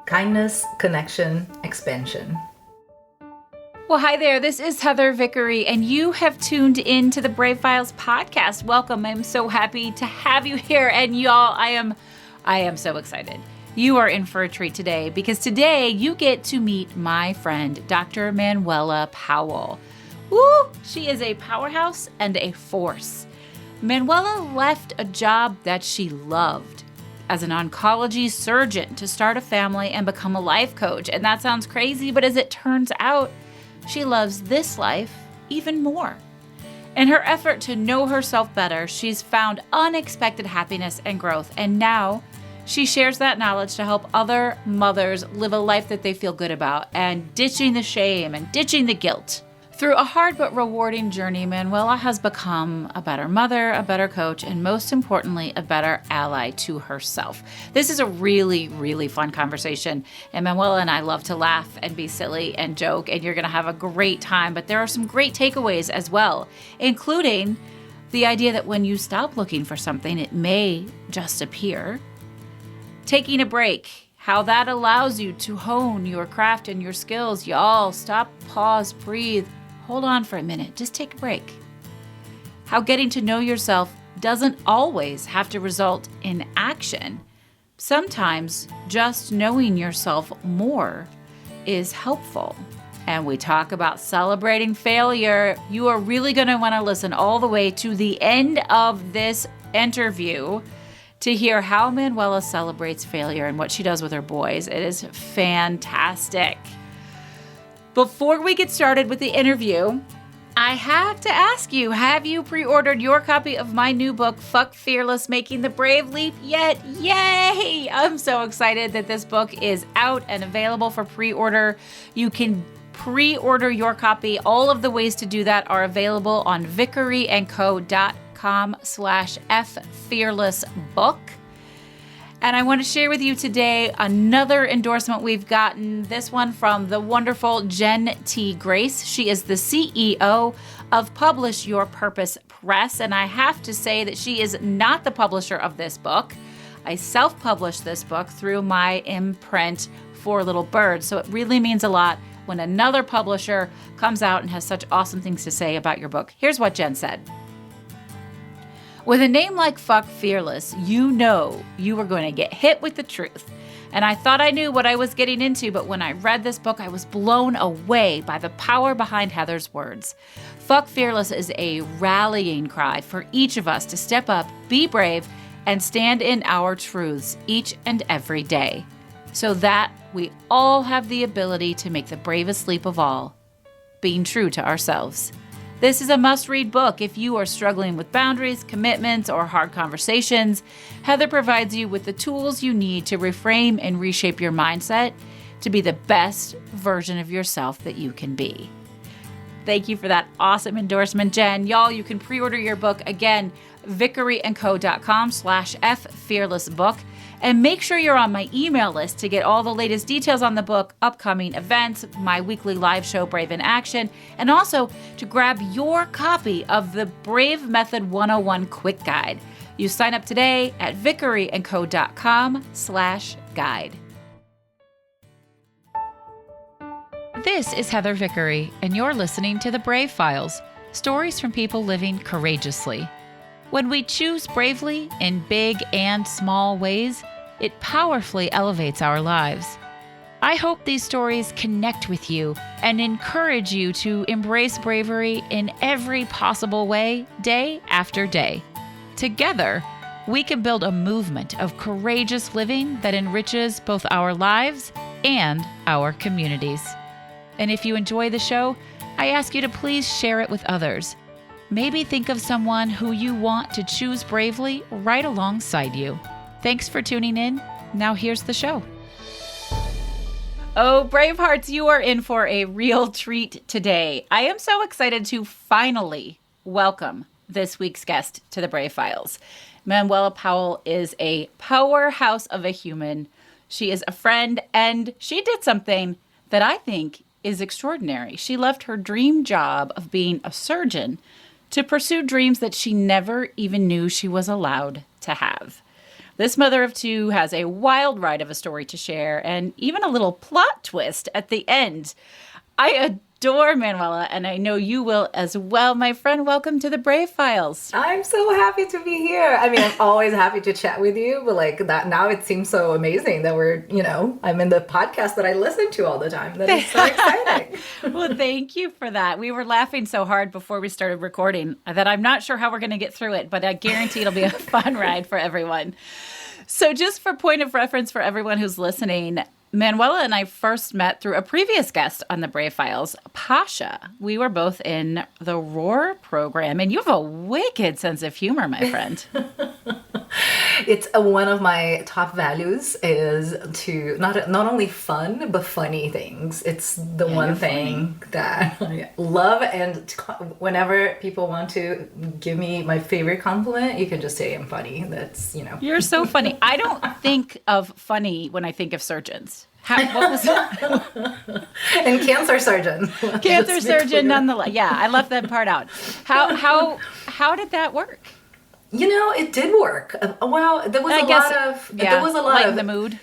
Kindness, connection, expansion. Well, hi there. This is Heather Vickery, and you have tuned in to the Brave Files podcast. Welcome. I'm so happy to have you here. And y'all, I am so excited. You are in for a treat today because today you get to meet my friend, Dr. Manuela Powell. Woo! She is a powerhouse and a force. Manuela left a job that she loved as an oncology surgeon to start a family and become a life coach. And that sounds crazy, but as it turns out, she loves this life even more. In her effort to know herself better, she's found unexpected happiness and growth. And now she shares that knowledge to help other mothers live a life that they feel good about and ditching the shame and ditching the guilt. Through a hard but rewarding journey, Manuela has become a better mother, a better coach, and most importantly, a better ally to herself. This is a really, really fun conversation, and Manuela and I love to laugh and be silly and joke, and you're going to have a great time, but there are some great takeaways as well, including the idea that when you stop looking for something, it may just appear. Taking a break, how that allows you to hone your craft and your skills. Y'all, stop, pause, breathe. Hold on for a minute. Just take a break. How getting to know yourself doesn't always have to result in action. Sometimes just knowing yourself more is helpful. And we talk about celebrating failure. You are really going to want to listen all the way to the end of this interview to hear how Manuela celebrates failure and what she does with her boys. It is fantastic. Before we get started with the interview, I have to ask you, have you pre-ordered your copy of my new book, Fuck Fearless, Making the Brave Leap yet? Yay! I'm so excited that this book is out and available for pre-order. You can pre-order your copy. All of the ways to do that are available on vickeryandco.com/ffearlessbook. And I want to share with you today another endorsement we've gotten, this one from the wonderful Jen T. Grace. She is the CEO of Publish Your Purpose Press, and I have to say that she is not the publisher of this book. I self-published this book through my imprint, Four Little Birds, so it really means a lot when another publisher comes out and has such awesome things to say about your book. Here's what Jen said. With a name like Fuck Fearless, you know you were going to get hit with the truth. And I thought I knew what I was getting into, but when I read this book, I was blown away by the power behind Heather's words. Fuck Fearless is a rallying cry for each of us to step up, be brave, and stand in our truths each and every day, so that we all have the ability to make the bravest leap of all, being true to ourselves. This is a must-read book if you are struggling with boundaries, commitments, or hard conversations. Heather provides you with the tools you need to reframe and reshape your mindset to be the best version of yourself that you can be. Thank you for that awesome endorsement, Jen. Y'all, you can pre-order your book again, vickeryandco.com/ffearlessbook. And make sure you're on my email list to get all the latest details on the book, upcoming events, my weekly live show, Brave in Action, and also to grab your copy of the Brave Method 101 Quick Guide. You sign up today at vickeryandco.com/guide. This is Heather Vickery, and you're listening to The Brave Files, stories from people living courageously. When we choose bravely in big and small ways, it powerfully elevates our lives. I hope these stories connect with you and encourage you to embrace bravery in every possible way, day after day. Together, we can build a movement of courageous living that enriches both our lives and our communities. And if you enjoy the show, I ask you to please share it with others. Maybe think of someone who you want to choose bravely right alongside you. Thanks for tuning in. Now here's the show. Oh, Bravehearts, you are in for a real treat today. I am so excited to finally welcome this week's guest to the Brave Files. Manuela Powell is a powerhouse of a human. She is a friend, and she did something that I think is extraordinary. She left her dream job of being a surgeon to pursue dreams that she never even knew she was allowed to have. This mother of two has a wild ride of a story to share and even a little plot twist at the end. I adore Manuela, and I know you will as well. My friend, welcome to the Brave Files. I'm so happy to be here. I mean, I'm always happy to chat with you, but like that now it seems so amazing that I'm in the podcast that I listen to all the time. That is so exciting. Well, thank you for that. We were laughing so hard before we started recording that I'm not sure how we're going to get through it, but I guarantee it'll be a fun ride for everyone. So just for point of reference for everyone who's listening, Manuela and I first met through a previous guest on the Brave Files, Pasha. We were both in the Roar program, and you have a wicked sense of humor, my friend. It's one of my top values is to not only fun, but funny things. It's the one thing that I love. And whenever people want to give me my favorite compliment, you can just say I'm funny. That's, You're so funny. I don't think of funny when I think of surgeins. What was it? And cancer surgeon. Cancer surgeon, nonetheless. Yeah, I left that part out. How did that work? It did work. Well, there was there was a lot of the mood.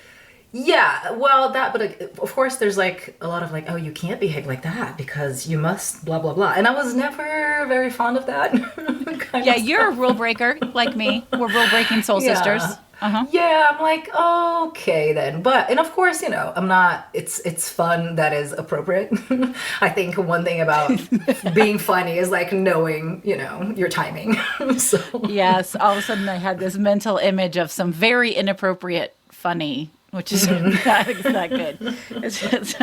Yeah, well, but of course there's like a lot of like, oh, you can't behave like that because you must blah, blah, blah. And I was never very fond of that. You're a rule breaker like me. We're rule breaking soul sisters. Uh-huh. Yeah, I'm like, okay then. And of course, I'm not, it's fun that is appropriate. I think one thing about being funny is like knowing, your timing. So. Yes, all of a sudden I had this mental image of some very inappropriate funny, which is not that good. It's just,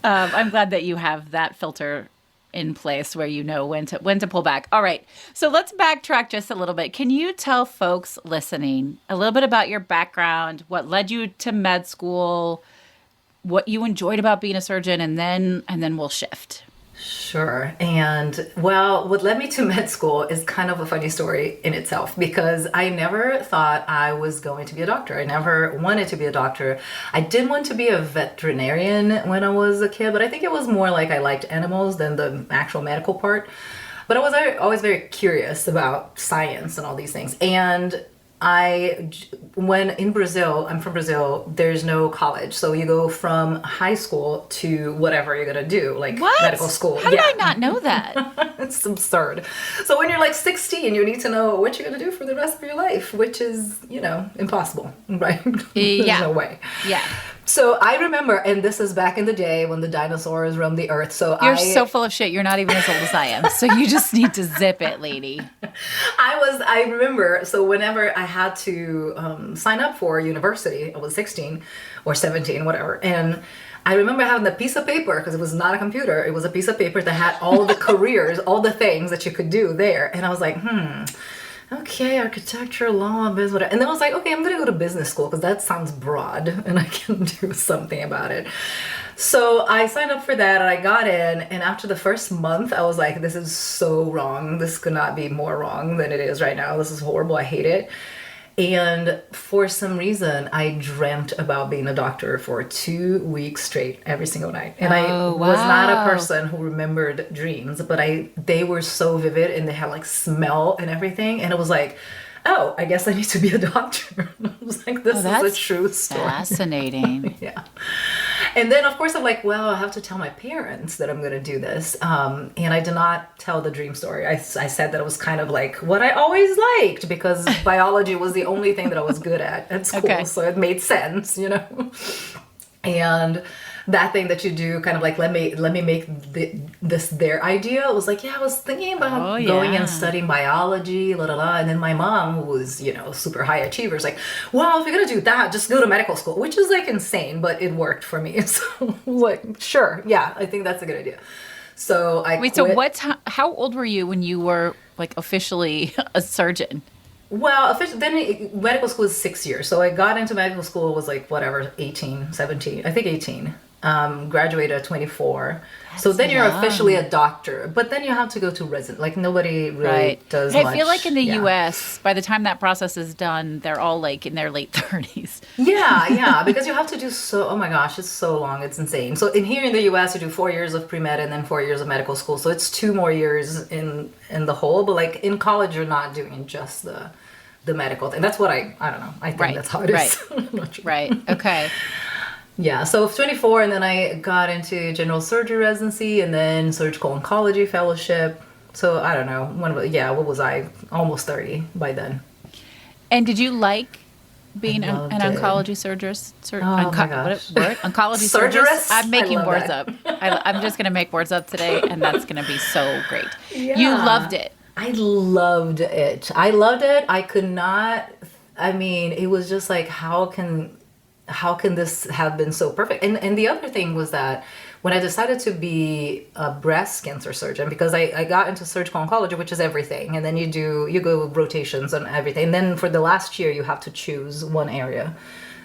I'm glad that you have that filter in place where you know when to pull back. All right. So let's backtrack just a little bit. Can you tell folks listening a little bit about your background, what led you to med school, what you enjoyed about being a surgeon, and then we'll shift. Sure. And well, what led me to med school is kind of a funny story in itself because I never thought I was going to be a doctor. I never wanted to be a doctor. I did want to be a veterinarian when I was a kid, but I think it was more like I liked animals than the actual medical part. But I was always very curious about science and all these things. And when in Brazil, I'm from Brazil, there's no college. So you go from high school to whatever you're going to do, like medical school. How did I not know that? It's absurd. So when you're like 16, you need to know what you're going to do for the rest of your life, which is, impossible, right? There's no way. Yeah. So I remember, and this is back in the day when the dinosaurs roamed the earth. So you're so full of shit. You're not even as old as I am. So you just need to zip it, lady. I remember, so whenever I had to sign up for university, I was 16 or 17, whatever. And I remember having a piece of paper, because it was not a computer. It was a piece of paper that had all the careers, all the things that you could do there. And I was like, okay, architecture, law, business, whatever. And then I was like, okay, I'm going to go to business school because that sounds broad and I can do something about it. So I signed up for that and I got in. And after the first month, I was like, this is so wrong. This could not be more wrong than it is right now. This is horrible. I hate it. And for some reason, I dreamt about being a doctor for 2 weeks straight, every single night. And I was not a person who remembered dreams, but they were so vivid and they had like smell and everything. And it was like, oh, I guess I need to be a doctor. I was like, this is a true story. Fascinating. Yeah. And then, of course, I'm like, well, I have to tell my parents that I'm going to do this. And I did not tell the dream story. I said that it was kind of like what I always liked because biology was the only thing that I was good at school. Okay. So it made sense, And that thing that you do kind of like, let me make this their idea. It was like, I was thinking about going and studying biology, and then my mom, who was, super high achiever, is like, well, if you're going to do that, just go to medical school, which is like insane, but it worked for me. So I was like, sure. Yeah, I think that's a good idea. So I quit. So how old were you when you were like officially a surgeon? Well, then medical school is 6 years. So I got into medical school, was like, 18, 17, I think 18. Graduated at 24. So then you're officially a doctor, but then you have to go to resident. Like nobody really does much. I feel like in the U.S., by the time that process is done, they're all like in their late 30s. Yeah, because you have to do oh my gosh, it's so long, it's insane. So here in the U.S., you do 4 years of pre-med and then 4 years of medical school. So it's 2 more years in the whole, but like in college, you're not doing just the the medical thing. That's what I don't know. I think that's how it is. I'm not sure. Right. Okay. Yeah, so 24, and then I got into general surgery residency, and then surgical oncology fellowship. So I don't know. What was I? Almost 30 by then. And did you like being an oncology surgeon? My gosh. What word? Oncology surgeon? I'm making words up. I'm just going to make words up today, and that's going to be so great. Yeah. You loved it. I loved it. I could not, I mean, it was just like, how can this have been so perfect? And the other thing was that when I decided to be a breast cancer surgeon, because I got into surgical oncology, which is everything, and then you go rotations on everything. And then for the last year, you have to choose one area.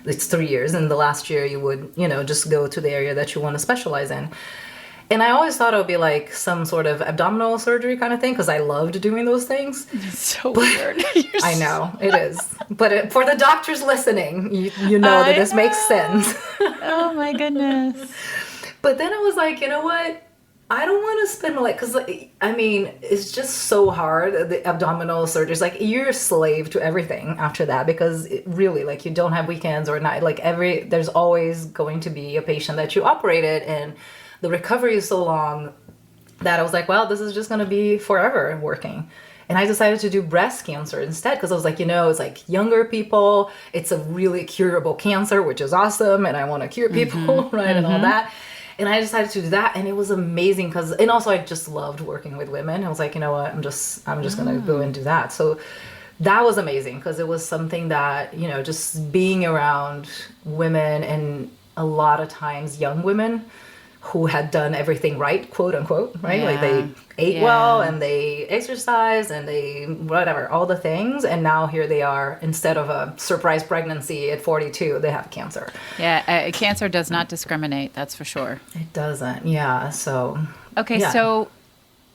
It's 3 years. And the last year you would, just go to the area that you want to specialize in. And I always thought it would be like some sort of abdominal surgery kind of thing, because I loved doing those things. It's so weird. I know, it is. But for the doctors listening, you know that this makes sense. Oh my goodness. But then I was like, you know what? I don't want to spend because it's just so hard. The abdominal surgery is like, you're a slave to everything after that, because really, like, you don't have weekends or night. Like there's always going to be a patient that you operated, and the recovery is so long that I was like, well, this is just going to be forever working. And I decided to do breast cancer instead, because I was like, it's like younger people. It's a really curable cancer, which is awesome. And I want to cure people, right? And all that. And I decided to do that, and it was amazing and also I just loved working with women. I was like, you know what, I'm just going to go and do that. So that was amazing, because it was something that, just being around women, and a lot of times young women who had done everything right, quote unquote, right? Yeah. Like they ate well, and they exercised, and they whatever, all the things. And now here they are, instead of a surprise pregnancy at 42, they have cancer. Yeah, cancer does not discriminate, that's for sure. It doesn't, yeah. So. Okay, yeah. So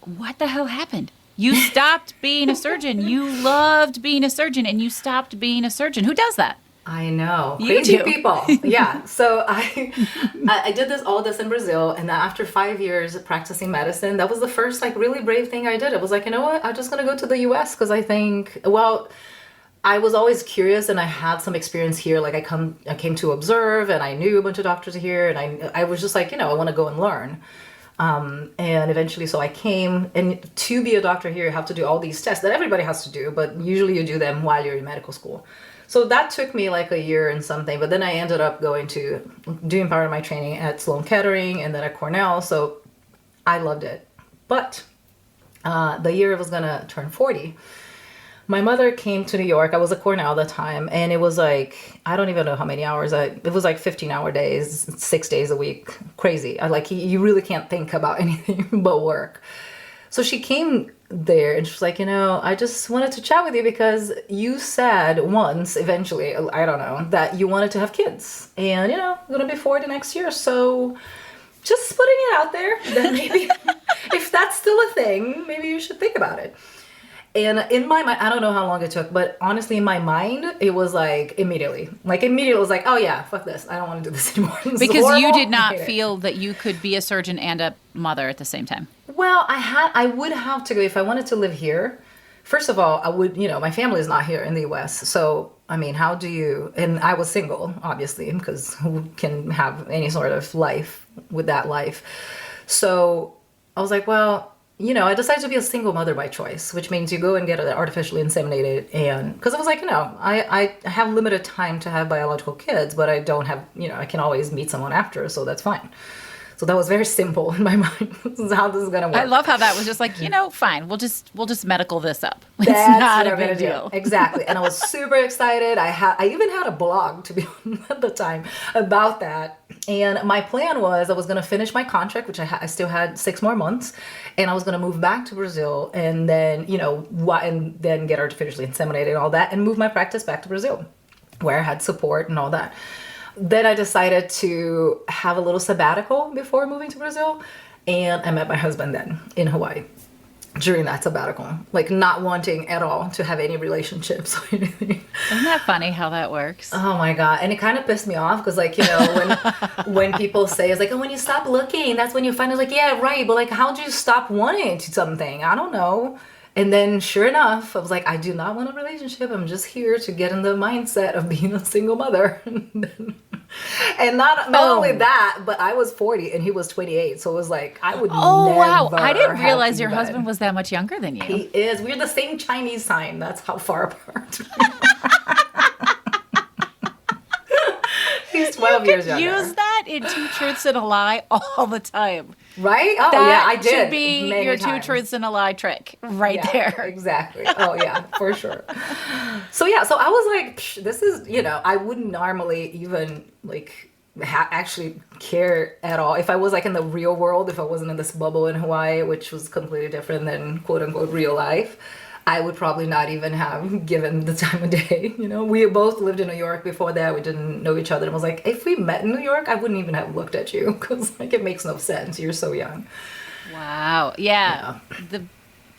what the hell happened? You stopped being a surgeon. You loved being a surgeon, and you stopped being a surgeon. Who does that? I know. You Crazy do. people. Yeah. So I did all this in Brazil, and after 5 years of practicing medicine, that was the first really brave thing I did. I was like, you know what? I'm just going to go to the US, because I think, I was always curious, and I had some experience here. Like I came to observe, and I knew a bunch of doctors here, and I was just like, I want to go and learn. And eventually, so I came, and to be a doctor here, you have to do all these tests that everybody has to do, but usually you do them while you're in medical school. So that took me like a year and something, but then I ended up doing part of my training at Sloan Kettering and then at Cornell. So I loved it. But the year I was going to turn 40, my mother came to New York. I was at Cornell at the time, and it was like, I don't even know how many hours. It was like 15-hour days, 6 days a week. Crazy. You really can't think about anything but work. So she came there, and she was like, I just wanted to chat with you, because you said once, eventually, I don't know, that you wanted to have kids. And, I'm going to be 40 next year. So just putting it out there that maybe if that's still a thing, maybe you should think about it. And in my mind, I don't know how long it took, but honestly, in my mind, it was like immediately it was like, oh yeah, fuck this. I don't want to do this anymore. Because you did not feel that you could be a surgeon and a mother at the same time. Well, I would have to go if I wanted to live here. First of all, I would, my family is not here in the US. So, how do you, and I was single, obviously, because who can have any sort of life with that life? So I was like, well, I decided to be a single mother by choice, which means you go and get artificially inseminated. And because I was like, I have limited time to have biological kids, but I don't have, I can always meet someone after. So that's fine. So that was very simple in my mind. This is how this is going to work. I love how that was just like, fine. We'll just medical this up. It's That's not what a I'm big gonna deal. do. Exactly. And I was super excited. I even had a blog, to be honest, at the time about that. And my plan was I was going to finish my contract, which I still had 6 more months. And I was going to move back to Brazil, and then, and then get artificially inseminated and all that, and move my practice back to Brazil, where I had support and all that. Then I decided to have a little sabbatical before moving to Brazil. And I met my husband then in Hawaii during that sabbatical, not wanting at all to have any relationships or anything. Isn't that funny how that works? Oh my God. And it kind of pissed me off, because when people say, it's like, oh, when you stop looking, that's when you find it. Like, yeah, right. But how do you stop wanting to something? I don't know. And then sure enough, I was like, I do not want a relationship. I'm just here to get in the mindset of being a single mother. And not only that, but I was 40 and he was 28. So it was like, I would Oh, wow. never I didn't have realize your even- husband was that much younger than you. He is. We're the same Chinese sign. That's how far apart. He's 12 years younger. Use that in Two Truths and a Lie all the time. Right? Oh, That yeah, I did. should be many your times. Two Truths and a Lie trick right Yeah, there. Exactly. Oh, yeah, for sure. So, yeah, so I was like, psh, this is, I wouldn't normally even, like, actually care at all. If I was, like, in the real world, if I wasn't in this bubble in Hawaii, which was completely different than, quote-unquote, real life, I would probably not even have given the time of day. We both lived in New York before that. We didn't know each other. And I was like, if we met in New York, I wouldn't even have looked at you because like it makes no sense. You're so young. Wow. Yeah. The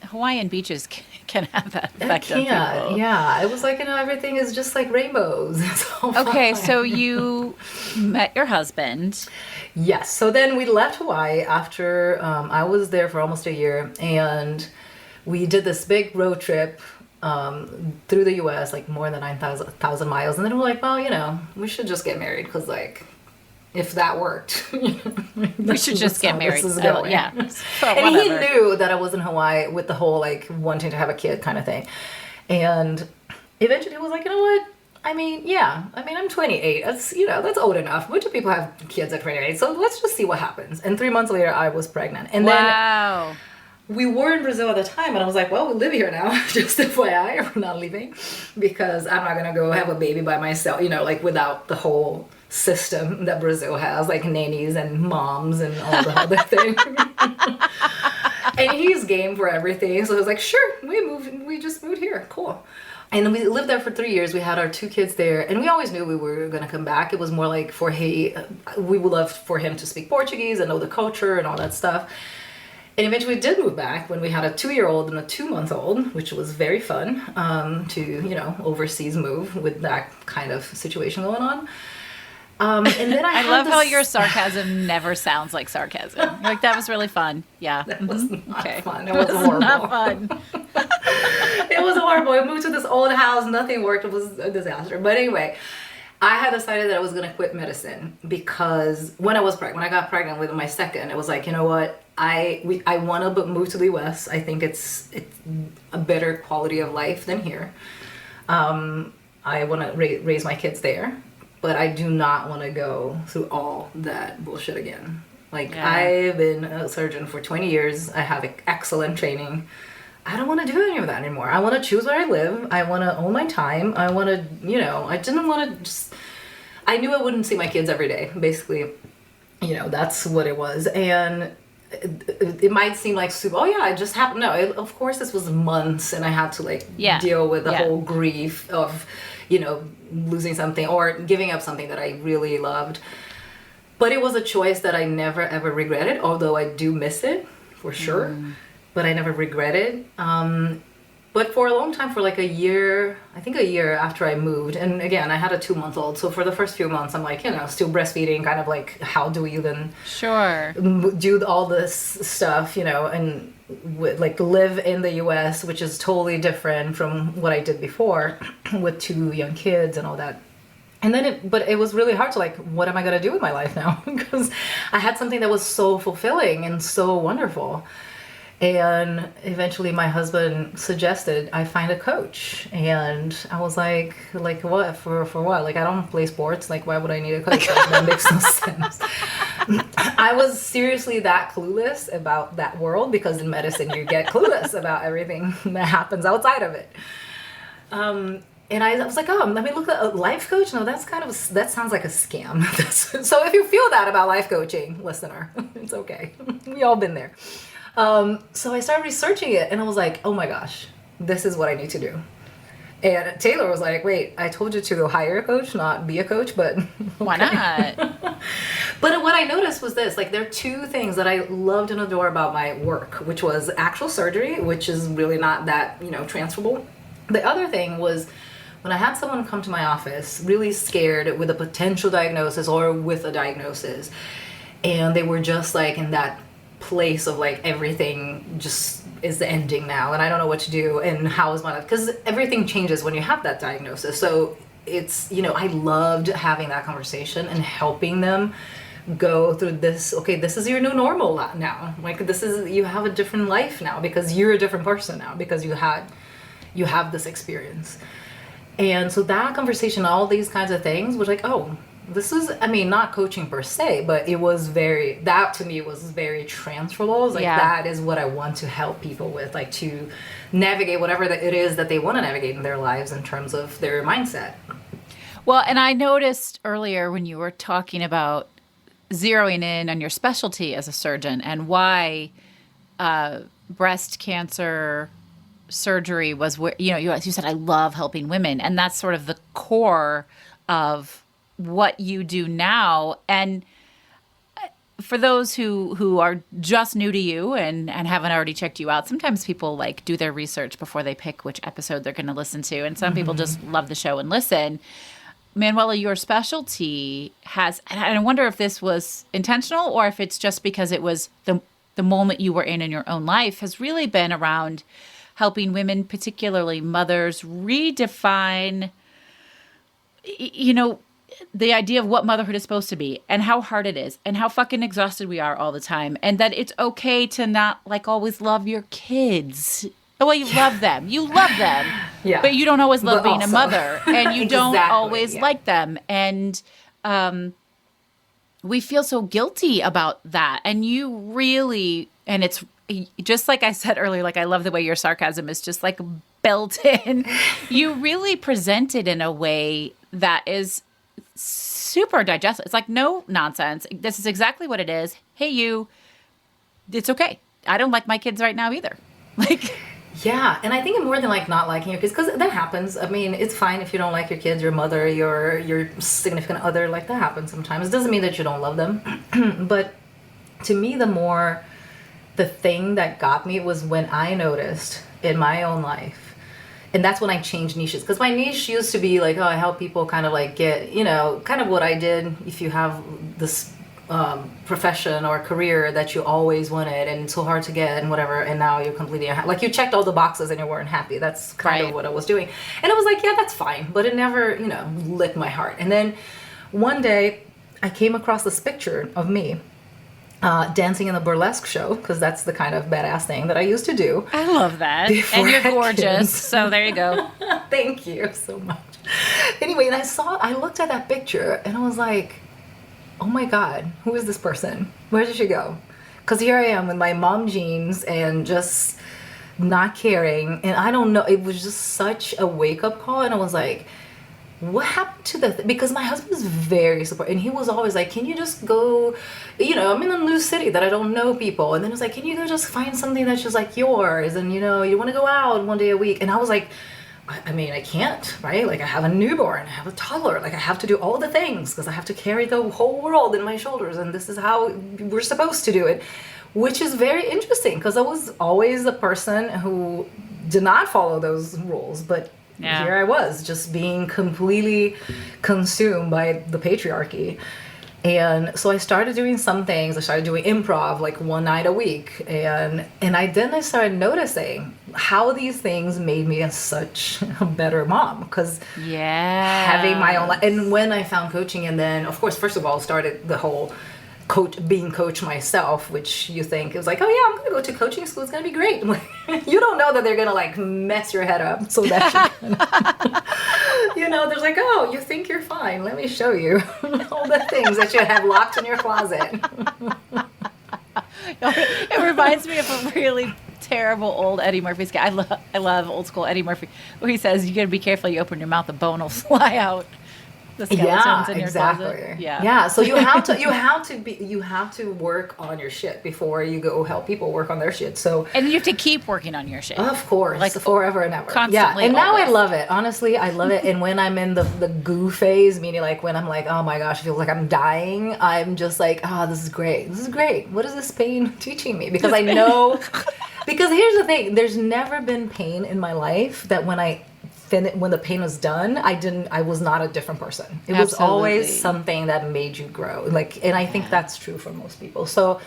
Hawaiian beaches can have that effect on people. Yeah. It was like, everything is just like rainbows. It's all Okay, fine. so you met your husband. Yes. So then we left Hawaii after I was there for almost a year. And we did this big road trip through the U.S., like more than 9,000 miles. And then we're like, well, we should just get married because, like, if that worked, We should just get married. This is going. Yeah. So And he whatever. knew that I was in Hawaii with the whole, like, wanting to have a kid kind of thing. And eventually he was like, you know what? I mean, I'm 28. That's old enough. A bunch of people have kids at 28. So let's just see what happens. And 3 months later, I was pregnant. And Wow. we were in Brazil at the time, and I was like, well, we live here now, just FYI, we're not leaving, because I'm not going to go have a baby by myself, like without the whole system that Brazil has, like nannies and moms and all the other things. And he's game for everything, so I was like, sure, we just moved here, cool. And we lived there for 3 years. We had our 2 kids there, and we always knew we were going to come back. It was more like we would love for him to speak Portuguese and know the culture and all that stuff. And eventually we did move back when we had a 2-year-old and a 2-month-old, which was very fun to, overseas move with that kind of situation going on. And then I love how your sarcasm never sounds like sarcasm. You're like, that was really fun. Yeah. That was not fun. It It was horrible. not fun. It was horrible. I moved to this old house. Nothing worked. It was a disaster. But anyway, I had decided that I was going to quit medicine because when I got pregnant with my second, it was like, you know what? I want to move to the U.S. I think it's a better quality of life than here. I want to raise my kids there, but I do not want to go through all that bullshit again. Like, Yeah. I've been a surgeon for 20 years. I have excellent training. I don't want to do any of that anymore. I want to choose where I live. I want to own my time. I want to, I didn't want to just... I knew I wouldn't see my kids every day. Basically, that's what it was. And it might seem like super, oh yeah, it just happened. No, of course this was months, and I had to deal with the whole grief of, losing something or giving up something that I really loved. But it was a choice that I never ever regretted, although I do miss it for sure. But I never regretted. But for a long time, for like a year after I moved, and again, I had a 2-month-old. So for the first few months, I'm like, still breastfeeding, kind of like, how do we even Sure. do all this stuff, and live in the U.S., which is totally different from what I did before with 2 young kids and all that. And then but it was really hard to what am I going to do with my life now? Because I had something that was so fulfilling and so wonderful. And eventually my husband suggested I find a coach. And I was like what? For what? I don't play sports. Why would I need a coach? That makes no sense. I was seriously that clueless about that world, because in medicine you get clueless about everything that happens outside of it. And I was like, oh, let me look at a life coach. No, that sounds like a scam. So if you feel that about life coaching, listener, it's okay. We all been there. So I started researching it, and I was like, oh my gosh, this is what I need to do. And Taylor was like, wait, I told you to go hire a coach, not be a coach, but Why not? But what I noticed was this, there are 2 things that I loved and adore about my work, which was actual surgery, which is really not that, transferable. The other thing was when I had someone come to my office really scared with a potential diagnosis or with a diagnosis, and they were just in that place of everything just is the ending now, and I don't know what to do, and how is my life, because everything changes when you have that diagnosis. So it's, I loved having that conversation and helping them go through this. Okay, this is your new normal now. Like, this is, you have a different life now because you're a different person now because you have this experience. And so that conversation, all these kinds of things was like, oh, this is, not coaching per se, but it was that to me was very transferable. It was like, that is what I want to help people with, like to navigate whatever it is that they want to navigate in their lives in terms of their mindset. Well, and I noticed earlier when you were talking about zeroing in on your specialty as a surgeon and why breast cancer surgery was where, you said, I love helping women. And that's sort of the core of what you do now. And for those who are just new to you and haven't already checked you out, sometimes people like do their research before they pick which episode they're going to listen to. And some people just love the show and listen. Manuela, your specialty has, and I wonder if this was intentional or if it's just because it was the moment you were in your own life, has really been around helping women, particularly mothers, redefine, the idea of what motherhood is supposed to be and how hard it is and how fucking exhausted we are all the time. And that it's okay to not like always love your kids. Well, you love them. You love them. Yeah. But you don't always love being a mother. And you don't always like them. And we feel so guilty about that. And you really, and it's just like I said earlier, like I love the way your sarcasm is just like built in. You really present it in a way that is super digestible. It's like no nonsense. This is exactly what it is. Hey, it's okay. I don't like my kids right now either. Like, yeah, and I think more than like not liking your kids, because that happens. It's fine if you don't like your kids, your mother, your significant other. Like that happens sometimes. It doesn't mean that you don't love them. But to me, the thing that got me was when I noticed in my own life. And that's when I changed niches. Because my niche used to be like, I help people kind of like get, kind of what I did if you have this profession or career that you always wanted and it's so hard to get and whatever. And now you're completely, like you checked all the boxes and you weren't happy. That's kind of what I was doing. And I was like, yeah, that's fine. But it never, lit my heart. And then one day I came across this picture of me dancing in a burlesque show, because that's the kind of badass thing that I used to do. I love that. And you're gorgeous. So there you go. Thank you so much. Anyway, and I looked at that picture and I was like, oh my God, who is this person? Where did she go? Because here I am with my mom jeans and just not caring. And I don't know, it was just such a wake up call. And I was like, what happened to because my husband is very supportive, and he was always like, can you just go, I'm in a new city that I don't know people. And then it was like, can you go just find something that's just like yours? And, you want to go out one day a week. And I was like, I can't, right? Like I have a newborn, I have a toddler, like I have to do all the things because I have to carry the whole world in my shoulders. And this is how we're supposed to do it, which is very interesting because I was always a person who did not follow those rules. But here I was just being completely consumed by the patriarchy. And so I started doing some things. I started doing improv like one night a week. And I started noticing how these things made me such a better mom. Because having my own life. And when I found coaching, and then, of course, first of all, started the whole being coach myself, which you think it was like, oh yeah, I'm going to go to coaching school. It's going to be great. You don't know that they're going to like mess your head up so that there's like, oh, you think you're fine. Let me show you all the things that you have locked in your closet. It reminds me of a really terrible old Eddie Murphy sketch. I love old school Eddie Murphy, where he says, you got to be careful, you open your mouth, the bone will fly out. The skeletons in your closet. Yeah. So you have to work on your shit before you go help people work on their shit. So and you have to keep working on your shit. Of course, like forever and ever. Constantly. Yeah. And now I love it. Honestly, I love it. And when I'm in the goo phase, meaning like when I'm like, oh my gosh, I feel like I'm dying, I'm just like, oh, this is great. This is great. What is this pain teaching me? Because I know. Because here's the thing: there's never been pain in my life that when the pain was done, I was not a different person. It was always something that made you grow. And I think that's true for most people. So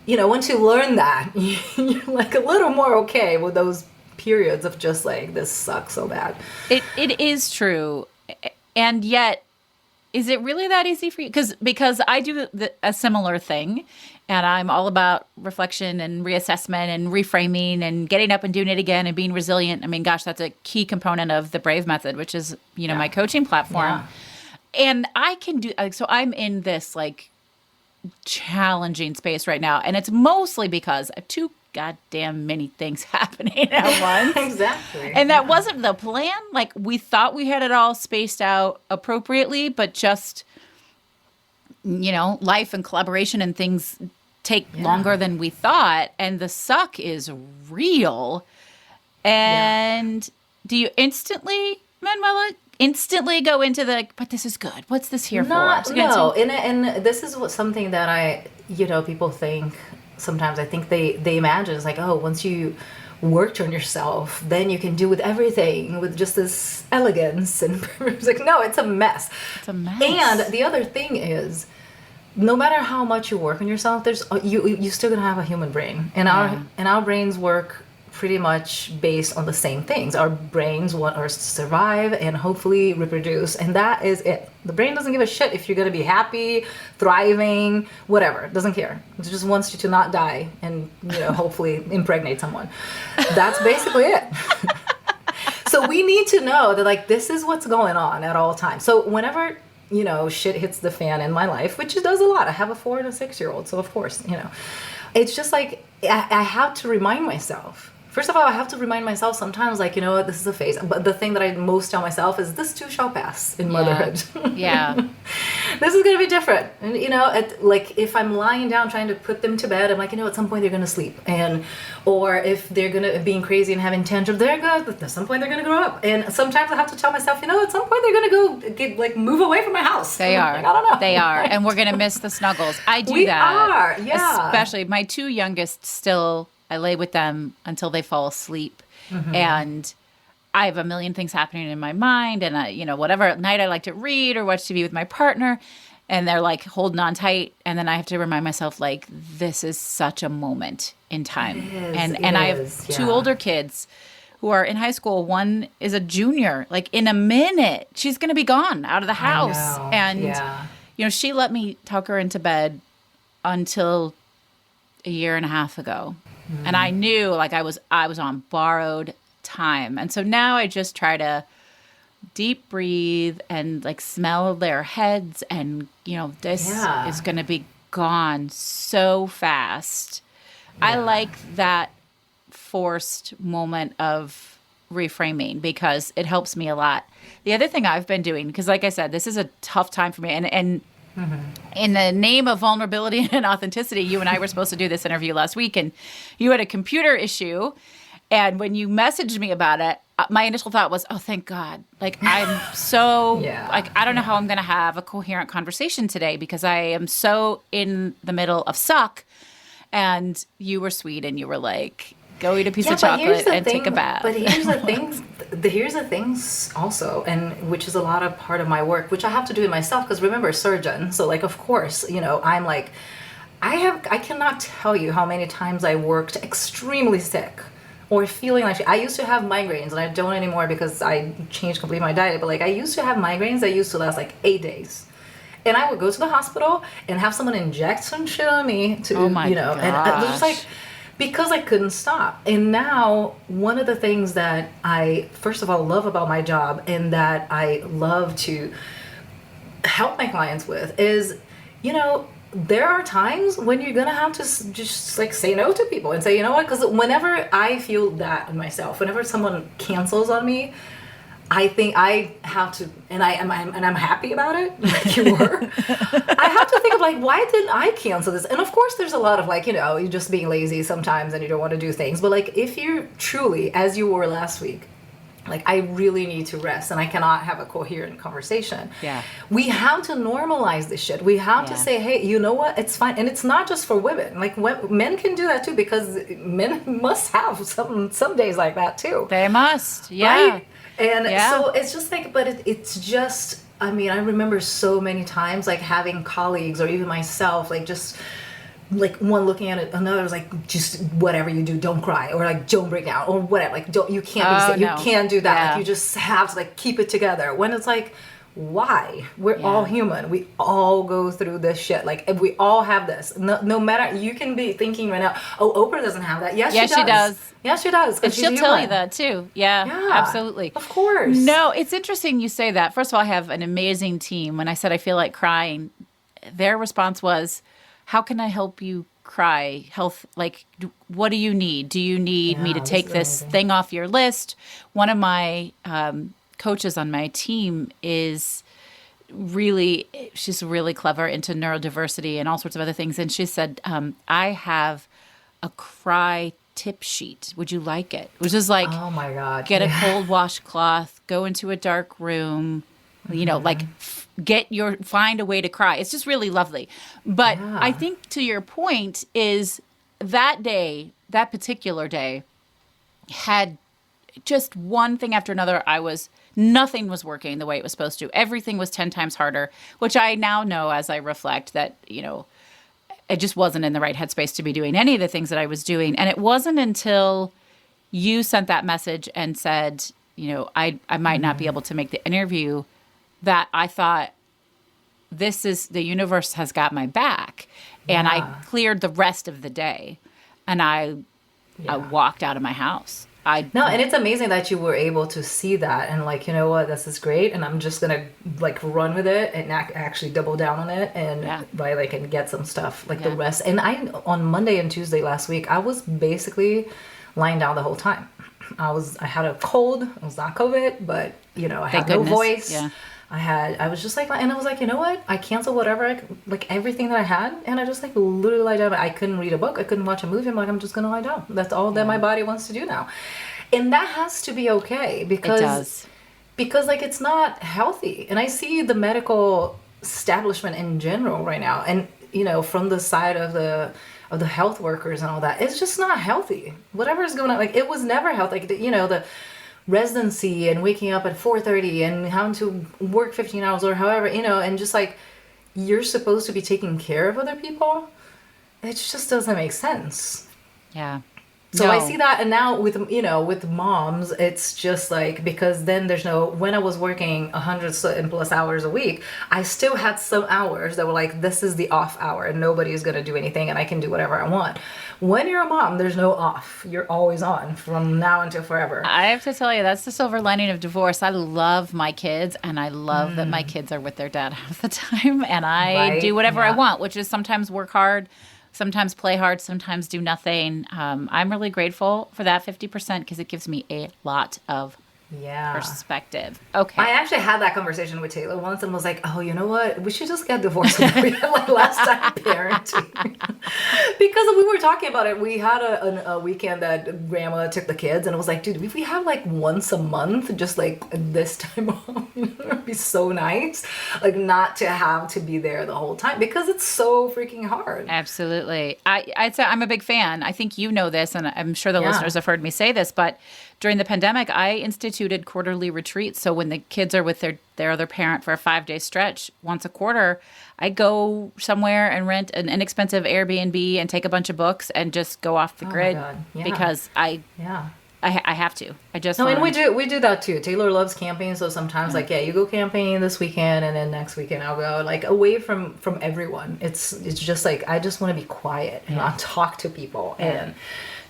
once you learn that, you're like a little more okay with those periods of just like, this sucks so bad. It is true. And yet, is it really that easy for you? Because I do a similar thing, and I'm all about reflection and reassessment and reframing and getting up and doing it again and being resilient. I mean, gosh, that's a key component of the Brave Method, which is, my coaching platform. Yeah. And I can do, so I'm in this like challenging space right now. And it's mostly because I have too goddamn many things happening at once. Exactly. And that wasn't the plan. Like, we thought we had it all spaced out appropriately, but just, life and collaboration and things take longer than we thought. And the suck is real. And do you instantly, Manuela, go into but this is good. What's this here for? No. And this is something that people think, sometimes I think they imagine it's like, oh, once you worked on yourself, then you can do with everything with just this elegance. And it's like, no, it's a mess. It's a mess. And the other thing is, no matter how much you work on yourself, there's you still gonna have a human brain, and our brains work pretty much based on the same things. Our brains want us to survive and hopefully reproduce, and that is it. The brain doesn't give a shit if you're going to be happy, thriving, whatever. It doesn't care. It just wants you to not die and, hopefully impregnate someone. That's basically it. So we need to know that, like, this is what's going on at all times. So whenever, shit hits the fan in my life, which it does a lot. I have a 4 and a 6-year-old, so of course, it's just like I have to remind myself. First of all, I have to remind myself sometimes, like, this is a phase. But the thing that I most tell myself is, this too shall pass in motherhood. Yeah. This is going to be different. And, like, if I'm lying down trying to put them to bed, I'm like, at some point they're going to sleep. Or if they're going to being crazy and having tantrums, they're good. But at some point they're going to grow up. And sometimes I have to tell myself, at some point they're going to go move away from my house. They are. Like, I don't know. They are. And we're going to miss the snuggles. I do that. We are, yeah. Especially my 2 youngest still, I lay with them until they fall asleep. Mm-hmm. And I have a million things happening in my mind. And, whatever at night I like to read or watch TV with my partner. And they're like holding on tight. And then I have to remind myself, like, this is such a moment in time. And I have 2 older kids who are in high school. One is a junior. Like, in a minute, she's going to be gone out of the house. And, she let me tuck her into bed until a year and a half ago. And I knew, like, I was on borrowed time. And so now I just try to deep breathe and, like, smell their heads. And, this is going to be gone so fast. Yeah. I like that forced moment of reframing because it helps me a lot. The other thing I've been doing, because like I said, this is a tough time for me. And in the name of vulnerability and authenticity, you and I were supposed to do this interview last week, and you had a computer issue. And when you messaged me about it, my initial thought was, oh, thank God. Like, I'm so, like, I don't know how I'm going to have a coherent conversation today because I am so in the middle of suck. And you were sweet and you were like, go eat a piece of chocolate and take a bath. But here's the things also, and which is a lot of part of my work, which I have to do it myself because remember, surgeon. So like, of course, I'm like, I cannot tell you how many times I worked extremely sick or feeling like I used to have migraines, and I don't anymore because I changed completely my diet. But like, I used to have migraines that used to last like 8 days. And I would go to the hospital and have someone inject some shit on me to, gosh. And it was just like, because I couldn't stop. And now one of the things that I, first of all, love about my job and that I love to help my clients with is, there are times when you're going to have to just like say no to people and say, you know what, because whenever I feel that in myself, whenever someone cancels on me, I think I have to, and I'm happy about it, like you were. I have to think of like, why didn't I cancel this? And of course, there's a lot of like, you're just being lazy sometimes and you don't want to do things. But like, if you're truly, as you were last week, like, I really need to rest and I cannot have a coherent conversation. Yeah. We have to normalize this shit. We have to say, hey, you know what? It's fine. And it's not just for women. Like, men can do that too, because men must have some days like that too. They must. Yeah. Right? And so it's just like, but it's just, I mean, I remember so many times like having colleagues or even myself, like just like one looking at it, another was like, just whatever you do, don't cry, or like don't break down, or whatever. Like you can't no. you can't do that. Yeah. Like you just have to like keep it together. When it's like, why? We're all human. We all go through this shit. Like we all have this. No matter, you can be thinking right now, oh, Oprah doesn't have that. Yes, she does. Yes, she does. And she'll tell you that too. Yeah, absolutely. Of course. No, it's interesting you say that. First of all, I have an amazing team. When I said I feel like crying, their response was, how can I help you cry? Health, like, what do you need? Do you need me to take this thing off your list? One of my coaches on my team she's really clever into neurodiversity and all sorts of other things. And she said, I have a cry tip sheet. Would you like it? Which is like, oh my God, get a cold washcloth, go into a dark room, like find a way to cry. It's just really lovely. But I think to your point is that particular day had just one thing after another. Nothing was working the way it was supposed to. Everything was 10 times harder, which I now know as I reflect that, it just wasn't in the right headspace to be doing any of the things that I was doing. And it wasn't until you sent that message and said, I might not be able to make the interview, that I thought, the universe has got my back. And I cleared the rest of the day and I walked out of my house. And it's amazing that you were able to see that and like, you know what, this is great, and I'm just gonna like run with it and actually double down on it and and get some stuff like the rest. And on Monday and Tuesday last week, I was basically lying down the whole time. I had a cold. It was not COVID, but I had no voice. Yeah. I was just like, and I was like, you know what? I canceled whatever, like everything that I had, and I just like literally lie down. I couldn't read a book. I couldn't watch a movie. I'm like, I'm just gonna lie down. That's all that my body wants to do now, and that has to be okay because like it's not healthy. And I see the medical establishment in general right now, and from the side of the health workers and all that, it's just not healthy. Whatever is going on, like it was never healthy. Like the residency and waking up at 4:30 and having to work 15 hours or however, and just like you're supposed to be taking care of other people. It just doesn't make sense. Yeah. So I see that, and now with moms, it's just like, because then when I was working 100 plus hours a week, I still had some hours that were like, this is the off hour and nobody is going to do anything and I can do whatever I want. When you're a mom, there's no off. You're always on from now until forever. I have to tell you, that's the silver lining of divorce. I love my kids, and I love that my kids are with their dad half the time, and I do whatever I want, which is sometimes work hard, sometimes play hard, sometimes do nothing. I'm really grateful for that 50% because it gives me a lot of perspective. Okay. I actually had that conversation with Taylor once and was like, oh, you know what? We should just get divorced like last time parenting. Because we were talking about it. We had a weekend that grandma took the kids, and it was like, dude, if we have like once a month, just like this time off, it would be so nice. Like not to have to be there the whole time because it's so freaking hard. Absolutely. I'd say I'm a big fan. I think you know this, and I'm sure the listeners have heard me say this, but during the pandemic, I instituted quarterly retreats. So when the kids are with their other parent for a 5-day stretch, once a quarter, I go somewhere and rent an inexpensive Airbnb and take a bunch of books and just go off the grid because I have to. And we do that too. Taylor loves camping, so sometimes you go camping this weekend, and then next weekend I'll go like away from everyone. It's just like I just want to be quiet and not talk to people and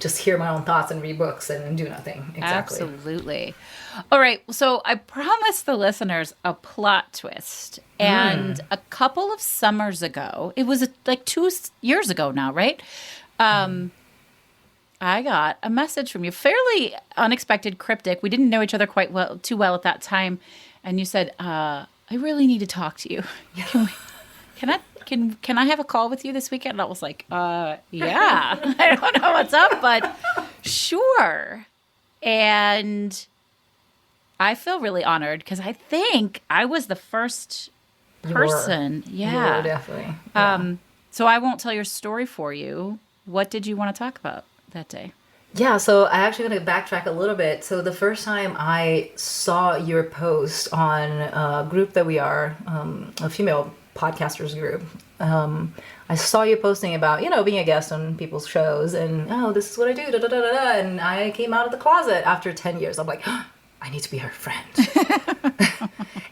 just hear my own thoughts and read books and do nothing. Exactly. Absolutely. All right. So I promised the listeners a plot twist. And a couple of summers ago, it was like 2 years ago now, right? I got a message from you, fairly unexpected, cryptic. We didn't know each other too well at that time. And you said, I really need to talk to you. Can I have a call with you this weekend? And I was like, yeah. I don't know what's up, but sure. And I feel really honored because I think I was the first person. You were definitely. Yeah. So I won't tell your story for you. What did you want to talk about that day? Yeah, so I actually going to backtrack a little bit. So the first time I saw your post on a group that we are, a female podcasters group. I saw you posting about, being a guest on people's shows and, oh, this is what I do, da, da, da, da, da. And I came out of the closet after 10 years. I'm like, oh, I need to be her friend.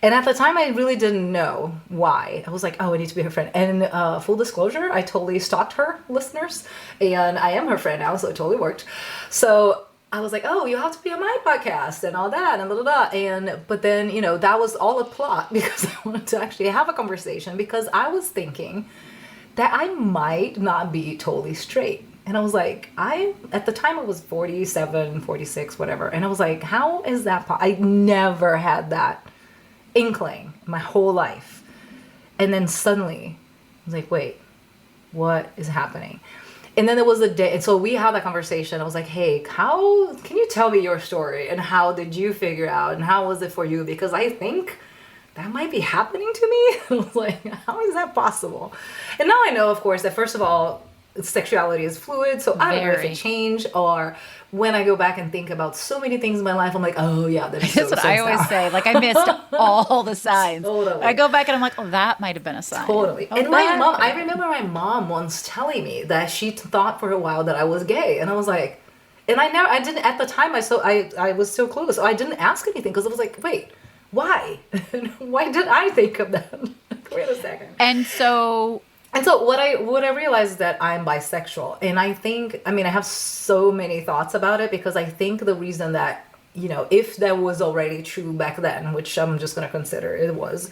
And at the time, I really didn't know why. I was like, oh, I need to be her friend. And full disclosure, I totally stalked her, listeners. And I am her friend now, so it totally worked. So I was like, oh, you have to be on my podcast and all that and blah, blah, blah. But then, that was all a plot because I wanted to actually have a conversation because I was thinking that I might not be totally straight. And I was like, at the time I was 47, 46, whatever. And I was like, how is that I never had that inkling my whole life. And then suddenly I was like, wait, what is happening? And then there was a day, and so we had that conversation. I was like, hey, can you tell me your story? And how did you figure out? And how was it for you? Because I think that might be happening to me. I was like, how is that possible? And now I know, of course, that first of all, sexuality is fluid. So I don't know if it changed, or when I go back and think about so many things in my life, I'm like, oh yeah, that makes That's what I always say. Like I missed all the signs. Totally. I go back and I'm like, oh, that might have been a sign. Totally. Oh, and my mom, I remember my mom once telling me that she thought for a while that I was gay. And I was like, and I didn't, at the time, I was so clueless. So I didn't ask anything because I was like, wait, why? Why did I think of that? Wait a second. And so what I realized is that I'm bisexual. And I have so many thoughts about it because I think the reason that, if that was already true back then, which I'm just going to consider it was,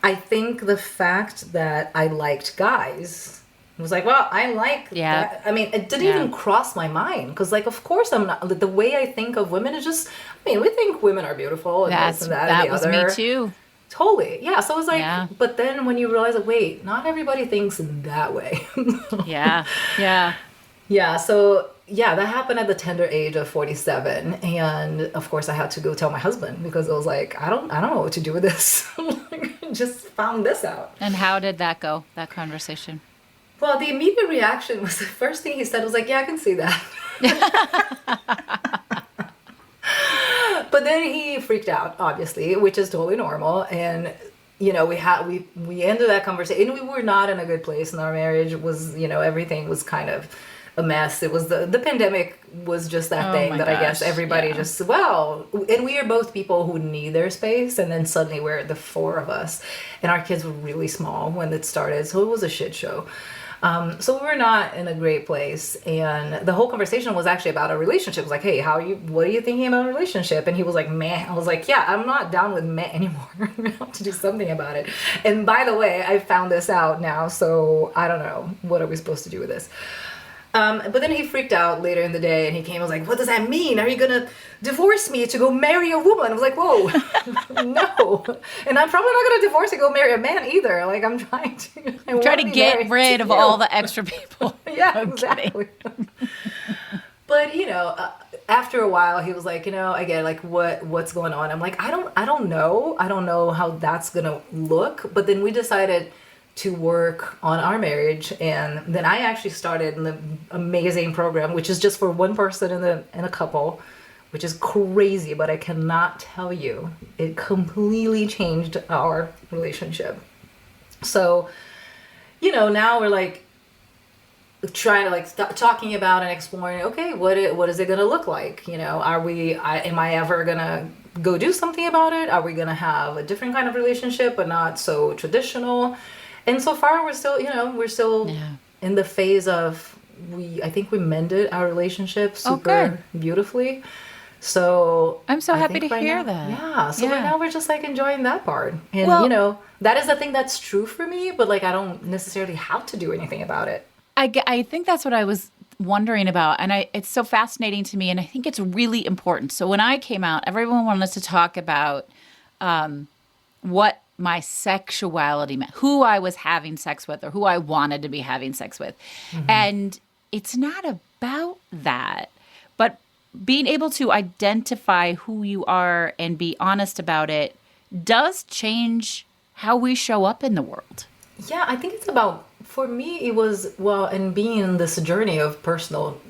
I think the fact that I liked guys was like, well, I like that. I mean, it didn't even cross my mind because, like, of course I'm not, the way I think of women is just, we think women are beautiful and this and that and the other. That was me too. Totally. Yeah. So it was like, but then when you realize that, wait, not everybody thinks that way. Yeah. So that happened at the tender age of 47. And of course I had to go tell my husband because I was like, I don't know what to do with this. I just found this out. And how did that go, that conversation? Well, the immediate reaction was the first thing he said was like, yeah, I can see that. But then he freaked out, obviously, which is totally normal. And, we ended that conversation. And we were not in a good place in our marriage. Was, everything was kind of a mess. It was the pandemic was just that thing that I guess everybody and we are both people who need their space. And then suddenly we're the four of us. And our kids were really small when it started. So it was a shit show. So we were not in a great place. And the whole conversation was actually about a relationship. It was like, hey, what are you thinking about a relationship? And he was like, meh. I was like, yeah, I'm not down with meh anymore. We have to do something about it. And by the way, I found this out now. So I don't know. What are we supposed to do with this? But then he freaked out later in the day and he came and was like, what does that mean? Are you going to divorce me to go marry a woman? I was like, whoa, no. And I'm probably not going to divorce and go marry a man either. Like I'm trying to get rid of all the extra people. Yeah, exactly. But, after a while he was like, again, like what's going on? I'm like, I don't know. I don't know how that's going to look. But then we decided to work on our marriage, and then I actually started an amazing program, which is just for one person in a couple, which is crazy, but I cannot tell you, it completely changed our relationship. So, now we're like trying to like talking about and exploring. Okay, what is it gonna look like? Am I ever gonna go do something about it? Are we gonna have a different kind of relationship, but not so traditional? And so far, we're still in the phase of I think we mended our relationship super beautifully. So I'm so happy to hear that. Yeah. So right now we're just like enjoying that part. And that is the thing that's true for me, but like I don't necessarily have to do anything about it. I think that's what I was wondering about. And it's so fascinating to me. And I think it's really important. So when I came out, everyone wanted us to talk about what my sexuality meant, who I was having sex with or who I wanted to be having sex with. Mm-hmm. And it's not about that, but being able to identify who you are and be honest about it does change how we show up in the world. Yeah, I think it's about, for me, it was, and being in this journey of personal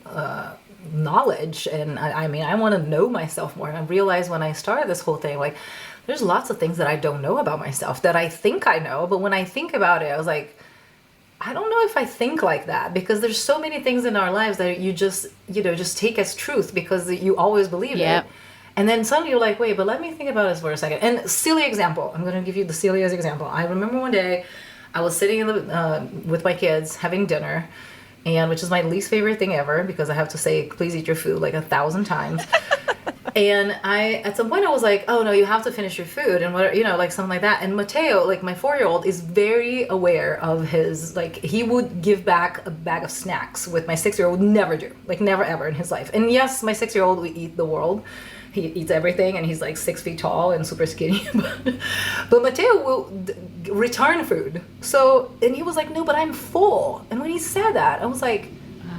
knowledge. And I want to know myself more. And I realized when I started this whole thing, like, there's lots of things that I don't know about myself that I think I know. But when I think about it, I was like, I don't know if I think like that, because there's so many things in our lives that you just, just take as truth because you always believe it. And then suddenly you're like, wait, but let me think about this for a second. And silly example, I'm going to give you the silliest example. I remember one day I was sitting with my kids having dinner, and which is my least favorite thing ever, because I have to say, please eat your food like 1,000 times. And at some point I was like, oh no, you have to finish your food and what, like something like that. And Mateo, like my 4-year-old, is very aware of his, like he would give back a bag of snacks, with my 6-year-old would never do, like never ever in his life. And yes, my 6-year-old will eat the world. He eats everything, and he's like 6 feet tall and super skinny. But Mateo will return food. So, and he was like, no, but I'm full. And when he said that, I was like,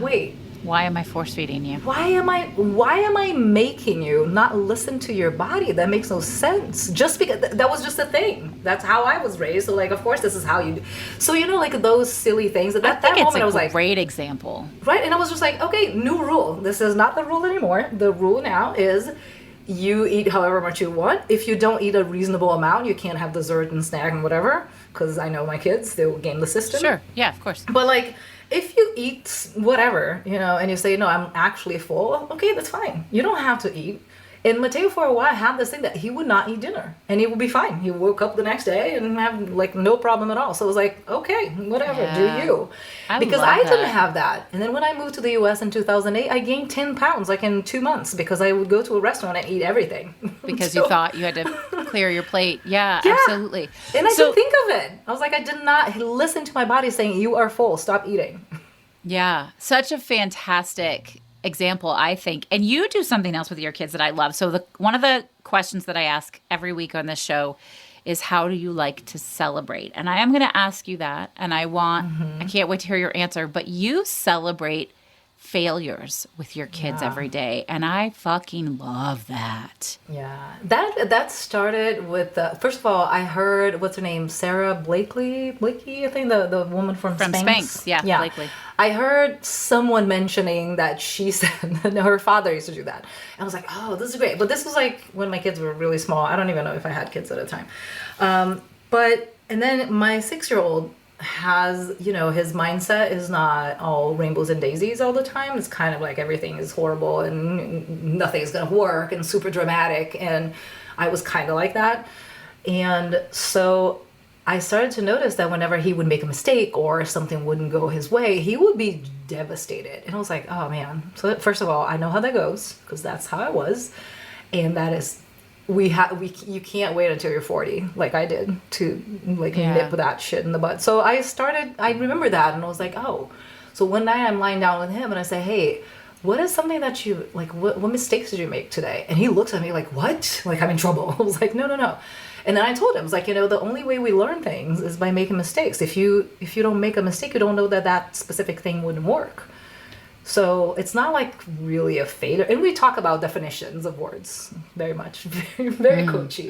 wait. Why am I force feeding you? Why am I making you not listen to your body? That makes no sense. Just because that was just a thing. That's how I was raised. So like, of course, this is how you do. So like those silly things. At that moment, I was like, great example, right? And I was just like, okay, new rule. This is not the rule anymore. The rule now is you eat however much you want. If you don't eat a reasonable amount, you can't have dessert and snack and whatever. Because I know my kids, they will game the system. Sure, yeah, of course. But like, if you eat whatever, and you say, no, I'm actually full, okay, that's fine. You don't have to eat. And Mateo, for a while, had this thing that he would not eat dinner. And he would be fine. He woke up the next day and have, like, no problem at all. So it was like, okay, whatever, do you. Because I didn't have that. And then when I moved to the U.S. in 2008, I gained 10 pounds, like, in 2 months. Because I would go to a restaurant and eat everything. Because you thought you had to clear your plate. Yeah, absolutely. And I didn't think of it. I was like, I did not listen to my body saying, you are full, stop eating. Yeah, such a fantastic example, I think. And you do something else with your kids that I love. So one of the questions that I ask every week on this show is, how do you like to celebrate? And I am going to ask you that. And I can't wait to hear your answer. But you celebrate failures with your kids every day. And I fucking love that. Yeah. That started with, first of all, I heard, what's her name? Sarah Blakely, I think, the woman from Spanx. Yeah, Blakely. I heard someone mentioning that she said her father used to do that. And I was like, oh, this is great. But this was like when my kids were really small. I don't even know if I had kids at the time. And then my 6-year-old has, his mindset is not all rainbows and daisies all the time. It's kind of like everything is horrible and nothing is going to work and super dramatic. And I was kind of like that. And so I started to notice that whenever he would make a mistake or something wouldn't go his way, he would be devastated. And I was like, oh man. So first of all, I know how that goes, because that's how I was. And that is, you can't wait until you're 40, like I did, to nip that shit in the bud. So I remember that, and I was like, oh. So one night I'm lying down with him and I say, hey, what is something that you, like, what mistakes did you make today? And he looks at me like, what? Like I'm in trouble. I was like, no. And then I told him, I was like, the only way we learn things is by making mistakes. If you don't make a mistake, you don't know that specific thing wouldn't work. So it's not like really a failure. And we talk about definitions of words very much, very coachy.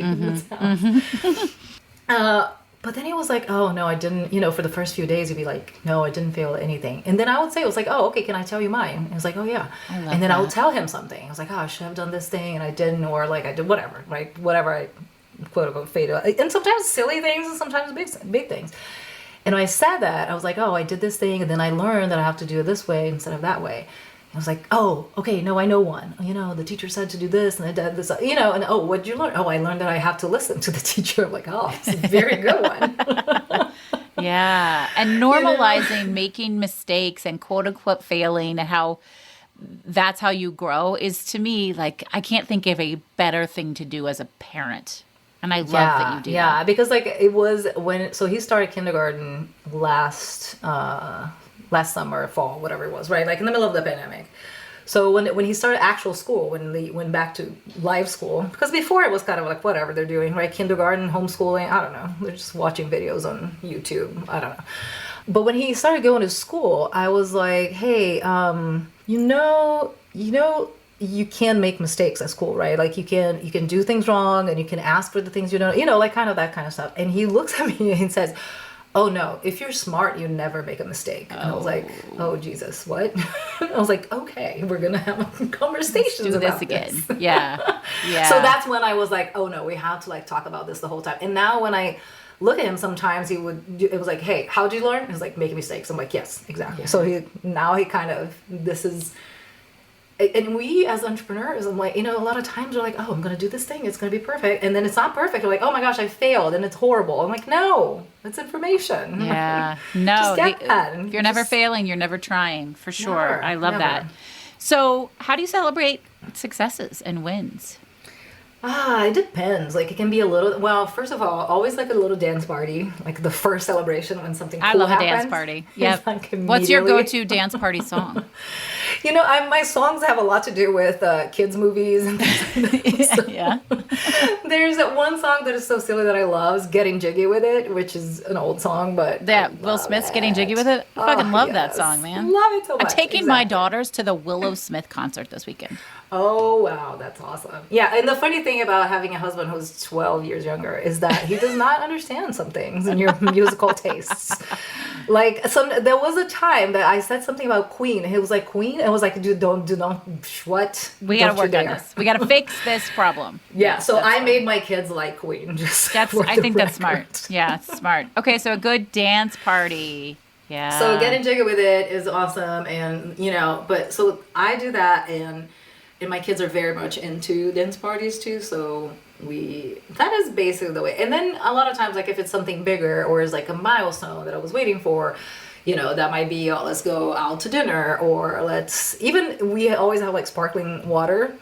But then he was like, oh no, I didn't, for the first few days he'd be like, no, I didn't fail at anything. And then I would say, it was like, oh, okay, can I tell you mine? And he was like, oh yeah. And then I would tell him something. I was like, oh, I should have done this thing and I didn't, or like I did whatever, right? Whatever I quote unquote failed. And sometimes silly things and sometimes big things. And when I said that, I was like, oh, I did this thing, and then I learned that I have to do it this way instead of that way. And I was like, oh, okay, no, I know one. The teacher said to do this, and I did this, and oh, what did you learn? Oh, I learned that I have to listen to the teacher. I'm like, oh, it's a very good one. Yeah, and normalizing making mistakes and quote unquote failing, and how that's how you grow is, to me, like, I can't think of a better thing to do as a parent. And I love that you do that. Yeah, because like it was so he started kindergarten last summer, fall, whatever it was, right? Like in the middle of the pandemic. So when he started actual school, when they went back to live school, because before it was kind of like whatever they're doing, right? Kindergarten, homeschooling, I don't know. They're just watching videos on YouTube. I don't know. But when he started going to school, I was like, hey, you can make mistakes at school, right? Like you can do things wrong, and you can ask for the things you don't, like kind of that kind of stuff. And he looks at me and says, oh no, if you're smart, you never make a mistake. And I was like, oh Jesus, what? I was like, okay, we're gonna have conversations Do about this again. this. Yeah. Yeah. So that's when I was like, oh no, we have to like talk about this the whole time. And now when I look at him, sometimes it was like, hey, how'd you learn? He was like, making mistakes. I'm like, yes, exactly. Yeah. So he kind of, this is, and we as entrepreneurs, I'm like, a lot of times we're like, oh, I'm going to do this thing. It's going to be perfect. And then it's not perfect. We're like, oh my gosh, I failed and it's horrible. I'm like, no, it's information. Yeah. No, just get that. You're never failing. You're never trying, for sure. Never, I love never. that. So how do you celebrate successes and wins? It depends. Like it can be a little, well, first of all, always like a little dance party, like the first celebration when something cool happens. I love a dance party. Yep. Like What's your go-to dance party song? My songs have a lot to do with kids movies and things like that. So, Yeah. There's that one song that is so silly that I love, is Getting Jiggy With It, which is an old song, but Will Smith's Getting Jiggy With It? I fucking love that song, man. Love it so much. I'm taking my daughters to the Willow Smith concert this weekend. Oh, wow. That's awesome. Yeah. And the funny thing about having a husband who's 12 years younger is that he does not understand some things in your musical tastes. Like there was a time that I said something about Queen. He was like, Queen? And I was like, dude, don't, what? We got to work on this. We got to fix this problem. Yeah. So I made my kids like Queen. I think that's smart. Yeah, it's smart. Okay. So a good dance party. Yeah. So Getting Jiggy With It is awesome. And, but so I do that and my kids are very much into dance parties too, so that is basically the way. And then a lot of times, like if it's something bigger or is like a milestone that I was waiting for, that might be, let's go out to dinner, or we always have like sparkling water.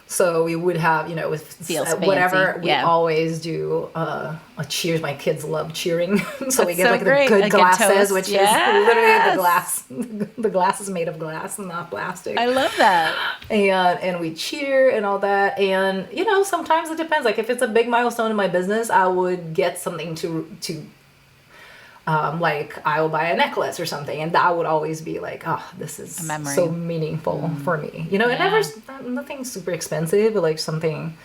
So we would have, with whatever, we always do a cheers. My kids love cheering. So we get like the good glasses, which is literally the glass is made of glass and not plastic. I love that. And we cheer and all that. And, sometimes it depends. Like if it's a big milestone in my business, I would get something to like I will buy a necklace or something, and that would always be like, oh, this is so meaningful for me. And nothing super expensive, but like something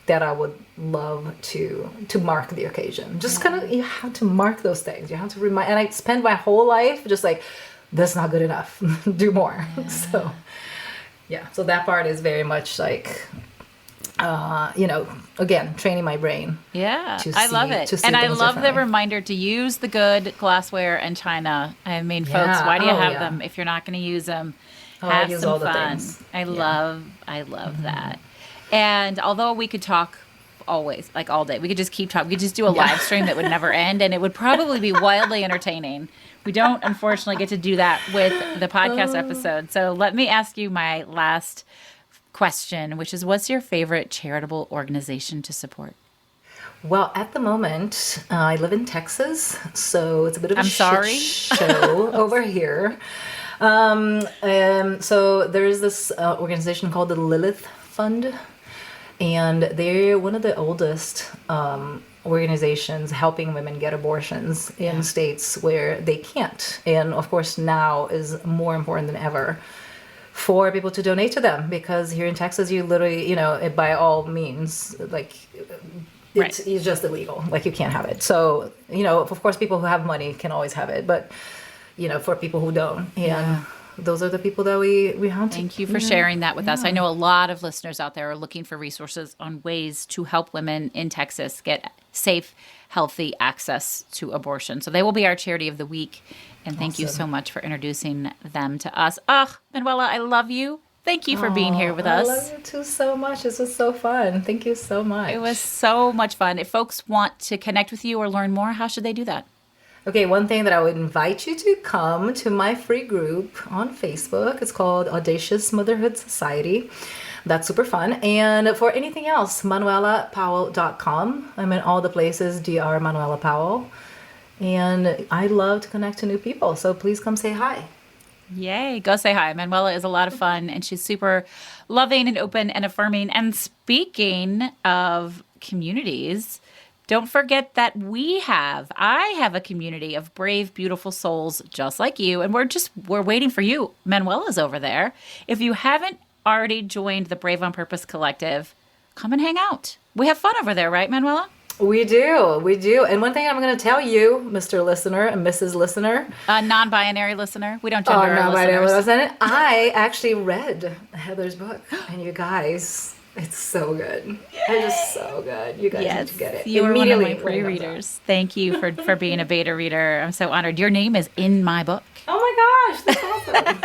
that I would love to mark the occasion. Just kind of, you have to mark those things. You have to remind, and I spend my whole life just like, that's not good enough. Do more. Yeah. So, yeah. So that part is very much like, again, training my brain. Yeah, I love it. And I love the reminder to use the good glassware and china. I mean, folks, why do you have them if you're not going to use them? Have some fun. I love that. And although we could talk always, like all day, we could just keep talking. We could just do a live stream that would never end, and it would probably be wildly entertaining. We don't, unfortunately, get to do that with the podcast episode. So let me ask you my last question, which is, what's your favorite charitable organization to support? Well, at the moment, I live in Texas, so it's a bit of a show over here. So there's this organization called the Lilith Fund, and they're one of the oldest organizations helping women get abortions in states where they can't. And of course, now is more important than ever for people to donate to them, because here in Texas, you literally, by all means, like it's just illegal. Like you can't have it. So, of course, people who have money can always have it, but, for people who don't. And those are the people that we have to. Thank you for sharing that with us. I know a lot of listeners out there are looking for resources on ways to help women in Texas get safe, healthy access to abortion. So they will be our charity of the week. And thank you so much for introducing them to us. Manuela, I love you. Thank you for being here with us. I love you too so much. This was so fun. Thank you so much. It was so much fun. If folks want to connect with you or learn more, how should they do that? Okay, one thing that I would invite you to come to my free group on Facebook. It's called Audacious Motherhood Society. That's super fun. And for anything else, ManuelaPowell.com. I'm in all the places, Dr. Manuela Powell. And I love to connect to new people. So please come say hi. Yay. Go say hi. Manuela is a lot of fun, and she's super loving and open and affirming. And speaking of communities, don't forget that I have a community of brave, beautiful souls just like you. And we're waiting for you. Manuela's over there. If you haven't already joined the Brave on Purpose Collective, come and hang out. We have fun over there, right, Manuela? We do. We do. And one thing I'm going to tell you, Mr. Listener and Mrs. Listener. Non-binary listener. We don't gender our listeners. I actually read Heather's book. And you guys, it's so good. Yay. It's just so good. You guys need to get it. You were one of my pre-readers. Thank you for being a beta reader. I'm so honored. Your name is in my book. Oh my gosh, that's awesome.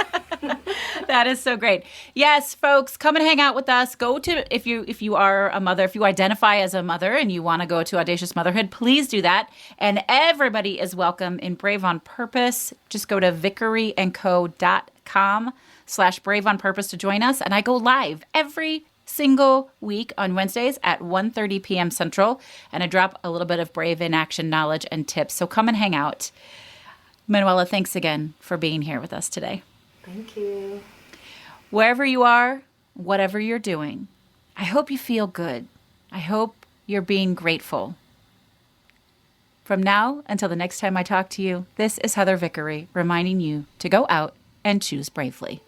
That is so great. Yes, folks, come and hang out with us. Go to, if you are a mother, if you identify as a mother and you want to go to Audacious Motherhood, please do that. And everybody is welcome in Brave on Purpose. Just go to vickeryandco.com/Brave on Purpose to join us. And I go live every single week on Wednesdays at 1:30 p.m. Central. And I drop a little bit of Brave in action knowledge and tips. So come and hang out. Manuela, thanks again for being here with us today. Thank you. Wherever you are, whatever you're doing, I hope you feel good. I hope you're being grateful. From now until the next time I talk to you, this is Heather Vickery reminding you to go out and choose bravely.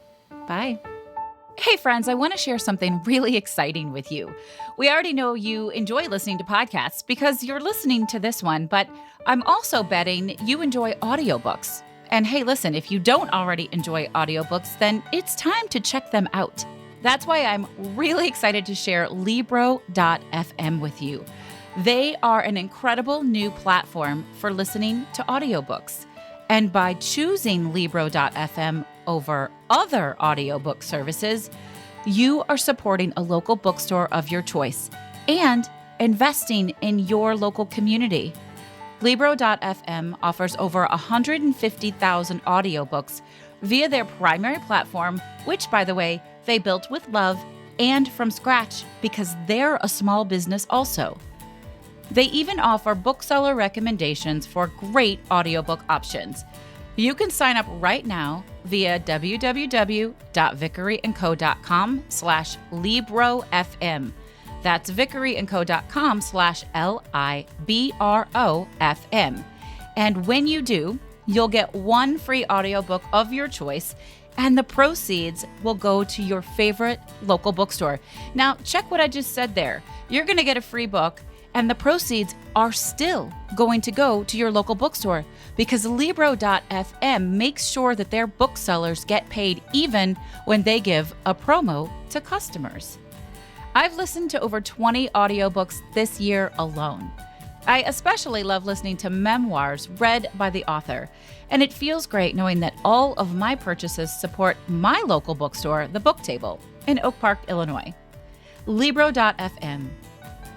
Bye. Hey friends, I want to share something really exciting with you. We already know you enjoy listening to podcasts because you're listening to this one, but I'm also betting you enjoy audiobooks. And hey, listen, if you don't already enjoy audiobooks, then it's time to check them out. That's why I'm really excited to share Libro.fm with you. They are an incredible new platform for listening to audiobooks. And by choosing Libro.fm over other audiobook services, you are supporting a local bookstore of your choice and investing in your local community. Libro.fm offers over 150,000 audiobooks via their primary platform, which, by the way, they built with love and from scratch because they're a small business also. They even offer bookseller recommendations for great audiobook options. You can sign up right now via www.vickeryandco.com/LibroFM. That's vickeryandco.com/LIBROFM. And when you do, you'll get one free audiobook of your choice, and the proceeds will go to your favorite local bookstore. Now, check what I just said there. You're going to get a free book, and the proceeds are still going to go to your local bookstore because Libro.fm makes sure that their booksellers get paid even when they give a promo to customers. I've listened to over 20 audiobooks this year alone. I especially love listening to memoirs read by the author, and it feels great knowing that all of my purchases support my local bookstore, The Book Table, in Oak Park, Illinois. Libro.fm.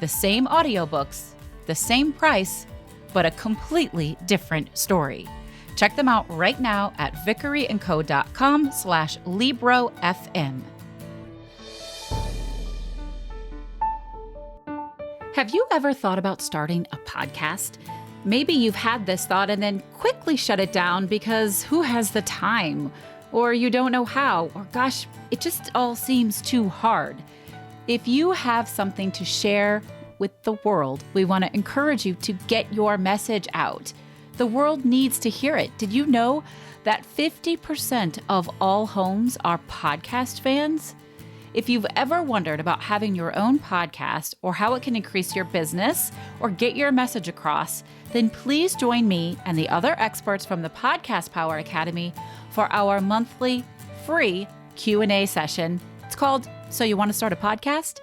The same audiobooks, the same price, but a completely different story. Check them out right now at vickeryandco.com/LibroFM. Have you ever thought about starting a podcast? Maybe you've had this thought and then quickly shut it down because who has the time? Or you don't know how, or gosh, it just all seems too hard. If you have something to share with the world, we want to encourage you to get your message out. The world needs to hear it. Did you know that 50% of all homes are podcast fans? If you've ever wondered about having your own podcast or how it can increase your business or get your message across, then please join me and the other experts from the Podcast Power Academy for our monthly free Q&A session. It's called So You Want to Start a Podcast?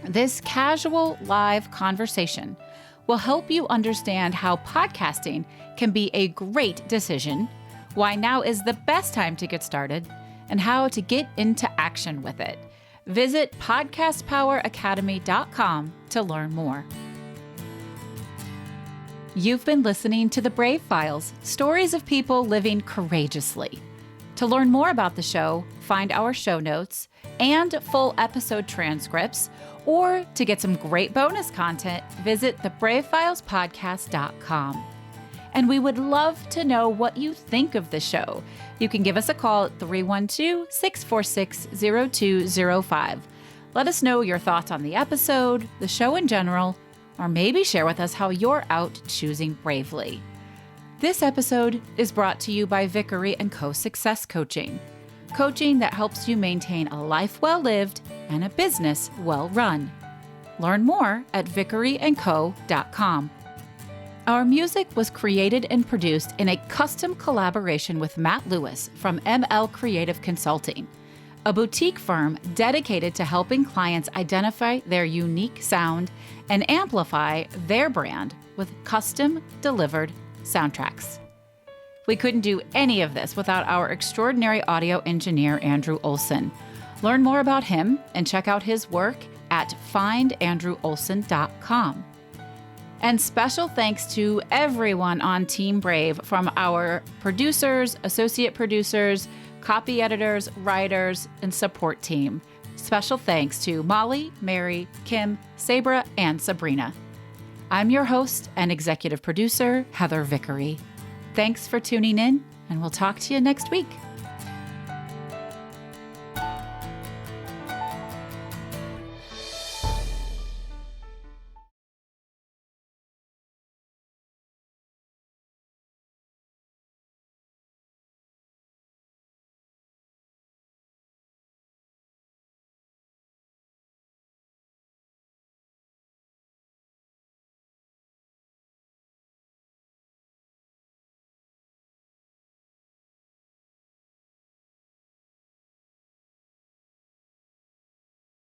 This casual live conversation will help you understand how podcasting can be a great decision, why now is the best time to get started, and how to get into action with it. Visit podcastpoweracademy.com to learn more. You've been listening to The Brave Files, stories of people living courageously. To learn more about the show, find our show notes and full episode transcripts, or to get some great bonus content, visit thebravefilespodcast.com. And we would love to know what you think of the show. You can give us a call at 312-646-0205. Let us know your thoughts on the episode, the show in general, or maybe share with us how you're out choosing bravely. This episode is brought to you by Vickery & Co. Success Coaching. Coaching that helps you maintain a life well lived and a business well run. Learn more at vickeryandco.com. Our music was created and produced in a custom collaboration with Matt Lewis from ML Creative Consulting, a boutique firm dedicated to helping clients identify their unique sound and amplify their brand with custom delivered soundtracks. We couldn't do any of this without our extraordinary audio engineer, Andrew Olson. Learn more about him and check out his work at findandrewolson.com. And special thanks to everyone on Team Brave, from our producers, associate producers, copy editors, writers, and support team. Special thanks to Molly, Mary, Kim, Sabra, and Sabrina. I'm your host and executive producer, Heather Vickery. Thanks for tuning in, and we'll talk to you next week.